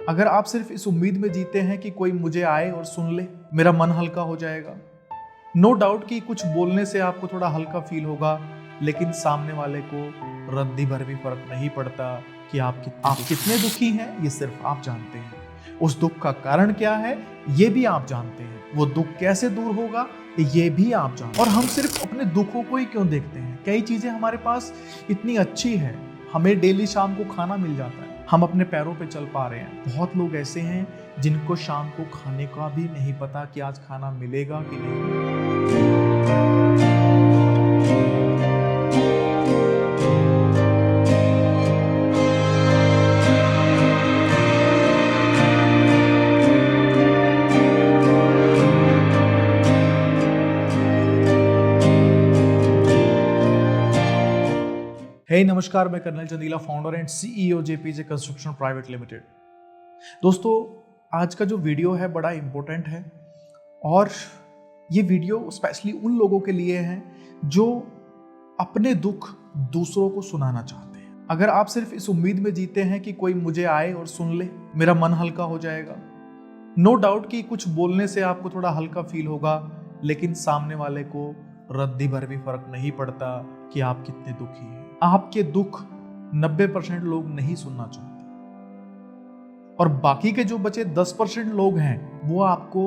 अगर आप सिर्फ इस उम्मीद में जीते हैं कि कोई मुझे आए और सुन ले, मेरा मन हल्का हो जाएगा। नो डाउट कि कुछ बोलने से आपको थोड़ा हल्का फील होगा, लेकिन सामने वाले को रद्दी भर भी फर्क नहीं पड़ता कि आप कितने दुखी हैं, ये सिर्फ आप जानते हैं। उस दुख का कारण क्या है, ये भी आप जानते हैं। वो दुख कैसे दूर होगा, ये भी आप जानते हैं। और हम सिर्फ अपने दुखों को ही क्यों देखते हैं? कई चीजें हमारे पास इतनी अच्छी है, हमें डेली शाम को खाना मिल जाता है, हम अपने पैरों पे चल पा रहे हैं। बहुत लोग ऐसे हैं जिनको शाम को खाने का भी नहीं पता कि आज खाना मिलेगा कि नहीं। नमस्कार, मैं colonel Chandila, founder and CEO JPJ construction private limited. दोस्तों, आज का जो वीडियो है बड़ा इंपॉर्टेंट है और ये वीडियो स्पेशली उन लोगों के लिए है जो अपने दुख दूसरों को सुनाना चाहते हैं। अगर आप सिर्फ इस उम्मीद में जीते हैं कि कोई मुझे आए और सुन ले, मेरा मन हल्का हो जाएगा। नो डाउट कि कुछ बोलने से आपको थोड़ा हल्का फील होगा, लेकिन सामने वाले को रद्दी भर भी फर्क नहीं पड़ता कि आप कितने दुखी हैं। आपके दुख 90% लोग नहीं सुनना चाहते और बाकी के जो बचे 10% लोग हैं वो आपको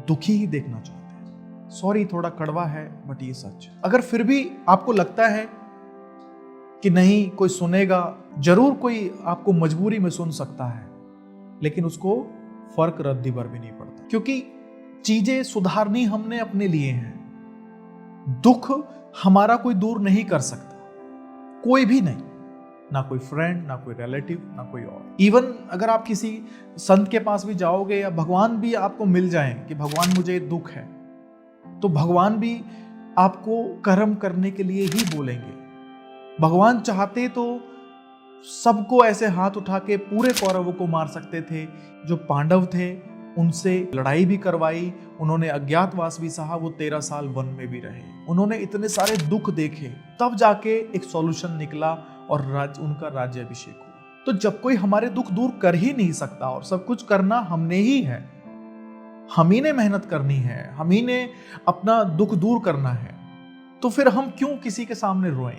दुखी ही देखना चाहते हैं। सॉरी, थोड़ा कड़वा है बट ये सच है। अगर फिर भी आपको लगता है कि नहीं कोई सुनेगा, जरूर कोई आपको मजबूरी में सुन सकता है, लेकिन उसको फर्क रद्दी भर भी नहीं पड़ता, क्योंकि चीजें सुधारनी हमने अपने लिए हैं। दुख हमारा कोई दूर नहीं कर सकता, कोई भी नहीं, ना कोई फ्रेंड, ना कोई रिलेटिव, ना कोई और। इवन अगर आप किसी संत के पास भी जाओगे या भगवान भी आपको मिल जाएं कि भगवान मुझे दुख है, तो भगवान भी आपको कर्म करने के लिए ही बोलेंगे। भगवान चाहते तो सबको ऐसे हाथ उठा के पूरे कौरवों को मार सकते थे। जो पांडव थे उनसे लड़ाई भी करवाई, उन्होंने अज्ञातवास भी सहा, वो 13 साल वन में भी रहे, उन्होंने इतने सारे दुख देखे, तब जाके एक सॉल्यूशन निकला और उनका राज्याभिषेक हुआ। तो जब कोई हमारे दुख दूर कर ही नहीं सकता और सब कुछ करना हमने ही है, हम ही ने मेहनत करनी है, हम ही ने अपना दुख दूर करना है, तो फिर हम क्यों किसी के सामने रोएं?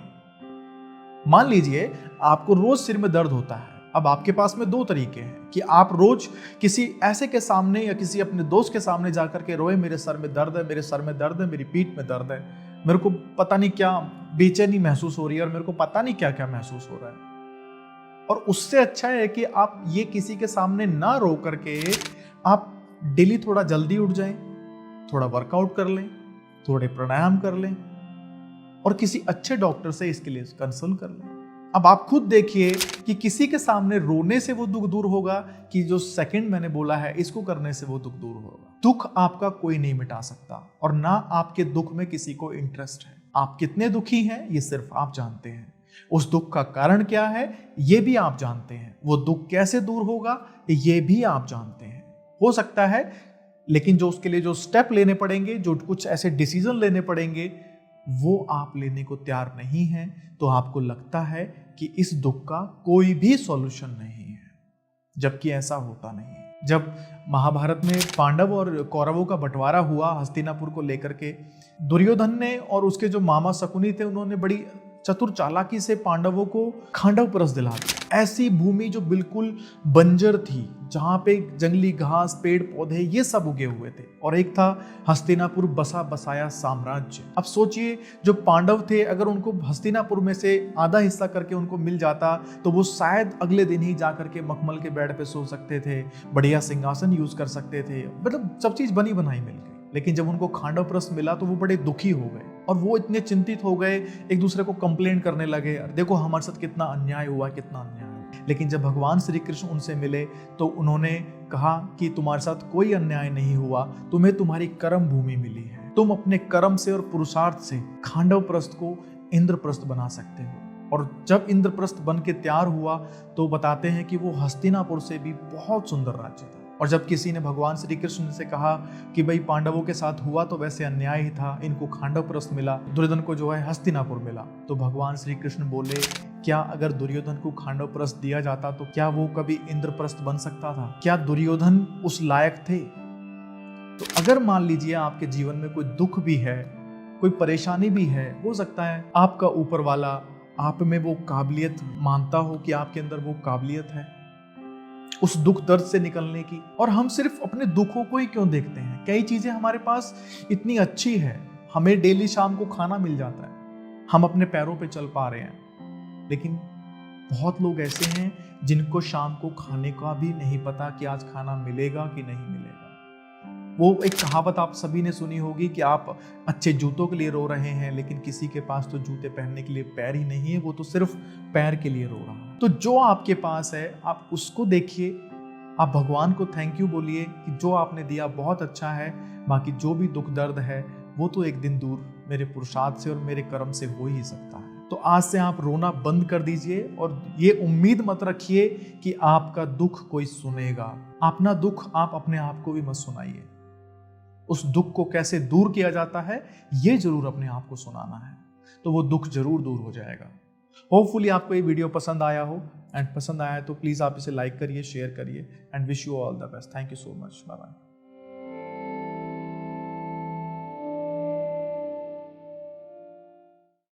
मान लीजिए आपको रोज सिर में दर्द होता है। अब आपके पास में दो तरीके हैं कि आप रोज किसी ऐसे के सामने या किसी अपने दोस्त के सामने जाकर के रोए, मेरे सर में दर्द है, मेरे सर में दर्द है, मेरी पीठ में दर्द है, मेरे को पता नहीं क्या बेचैनी महसूस हो रही है और मेरे को पता नहीं क्या क्या महसूस हो रहा है। और उससे अच्छा है कि आप ये किसी के सामने ना रो करके आप डेली थोड़ा जल्दी उठ जाएं, थोड़ा वर्कआउट कर लें, थोड़े प्राणायाम कर लें और किसी अच्छे डॉक्टर से इसके लिए कंसल्ट कर लें। अब आप खुद देखिए कि किसी के सामने रोने से वो दुख दूर होगा कि जो सेकंड मैंने बोला है इसको करने से वो दुख दूर होगा। दुख आपका कोई नहीं मिटा सकता और ना आपके दुख में किसी को इंटरेस्ट है। आप कितने दुखी हैं ये सिर्फ आप जानते हैं। उस दुख का कारण क्या है ये भी आप जानते हैं। वो दुख कैसे दूर होगा ये भी आप जानते हैं। हो सकता है, लेकिन जो उसके लिए जो स्टेप लेने पड़ेंगे, जो कुछ ऐसे डिसीजन लेने पड़ेंगे, वो आप लेने को तैयार नहीं हैं, तो आपको लगता है कि इस दुख का कोई भी सॉल्यूशन नहीं है, जबकि ऐसा होता नहीं। जब महाभारत में पांडव और कौरवों का बंटवारा हुआ हस्तिनापुर को लेकर के, दुर्योधन ने और उसके जो मामा शकुनी थे उन्होंने बड़ी चतुर चालाकी से पांडवों को खांडव परस दिला दिया। ऐसी भूमि जो बिल्कुल बंजर थी, जहां पे जंगली घास, पेड़ पौधे ये सब उगे हुए थे, और एक था हस्तिनापुर बसा बसाया साम्राज्य। अब सोचिए, जो पांडव थे अगर उनको हस्तिनापुर में से आधा हिस्सा करके उनको मिल जाता तो वो शायद अगले दिन ही जाकर के मखमल के बेड पे सो सकते थे, बढ़िया सिंहासन यूज कर सकते थे, मतलब सब चीज बनी बनाई मिल गई। लेकिन जब उनको खांडव परस मिला तो वो बड़े दुखी हो गए और वो इतने चिंतित हो गए, एक दूसरे को कंप्लेन करने लगे, देखो हमारे साथ कितना अन्याय हुआ, कितना अन्याय हुआ। लेकिन जब भगवान श्री कृष्ण उनसे मिले तो उन्होंने कहा कि तुम्हारे साथ कोई अन्याय नहीं हुआ, तुम्हें तुम्हारी कर्म भूमि मिली है, तुम अपने कर्म से और पुरुषार्थ से खांडवप्रस्थ को इंद्रप्रस्थ बना सकते हो। और जब इंद्रप्रस्थ बन के तैयार हुआ तो बताते हैं कि वो हस्तिनापुर से भी बहुत सुंदर राज्य था। और जब किसी ने भगवान श्री कृष्ण से कहा कि भाई पांडवों के साथ हुआ तो वैसे अन्याय ही था, इनको खांडवप्रस्थ मिला, दुर्योधन को जो है हस्तिनापुर मिला, तो भगवान श्री कृष्ण बोले क्या अगर दुर्योधन को खांडवप्रस्थ दिया जाता तो क्या वो कभी इंद्रप्रस्थ बन सकता था? क्या दुर्योधन उस लायक थे? तो अगर मान लीजिए आपके जीवन में कोई दुख भी है, कोई परेशानी भी है, हो सकता है आपका ऊपर वाला आप में वो काबिलियत मानता हो कि आपके अंदर वो काबिलियत है उस दुख दर्द से निकलने की, और हम सिर्फ अपने दुखों को ही क्यों देखते हैं? कई चीजें हमारे पास इतनी अच्छी है, हमें डेली शाम को खाना मिल जाता है, हम अपने पैरों पे चल पा रहे हैं, लेकिन बहुत लोग ऐसे हैं जिनको शाम को खाने का भी नहीं पता कि आज खाना मिलेगा कि नहीं मिलेगा। वो एक कहावत आप सभी ने सुनी होगी कि आप अच्छे जूतों के लिए रो रहे हैं, लेकिन किसी के पास तो जूते पहनने के लिए पैर ही नहीं है, वो तो सिर्फ पैर के लिए रो रहा है। तो जो आपके पास है आप उसको देखिए, आप भगवान को थैंक यू बोलिए कि जो आपने दिया बहुत अच्छा है, बाकी जो भी दुख दर्द है वो तो एक दिन दूर मेरे पुरुषार्थ से और मेरे कर्म से हो ही सकता है। तो आज से आप रोना बंद कर दीजिए और ये उम्मीद मत रखिए कि आपका दुख कोई सुनेगा। अपना दुख आप अपने आप को भी मत सुनाइए। उस दुख को कैसे दूर किया जाता है ये जरूर अपने आप को सुनाना है, तो वो दुख जरूर दूर हो जाएगा। होपफुली आपको ये वीडियो पसंद आया हो, एंड पसंद आया तो प्लीज आप इसे लाइक करिए, शेयर करिए, and wish you all the best. Thank you so much. Bye bye.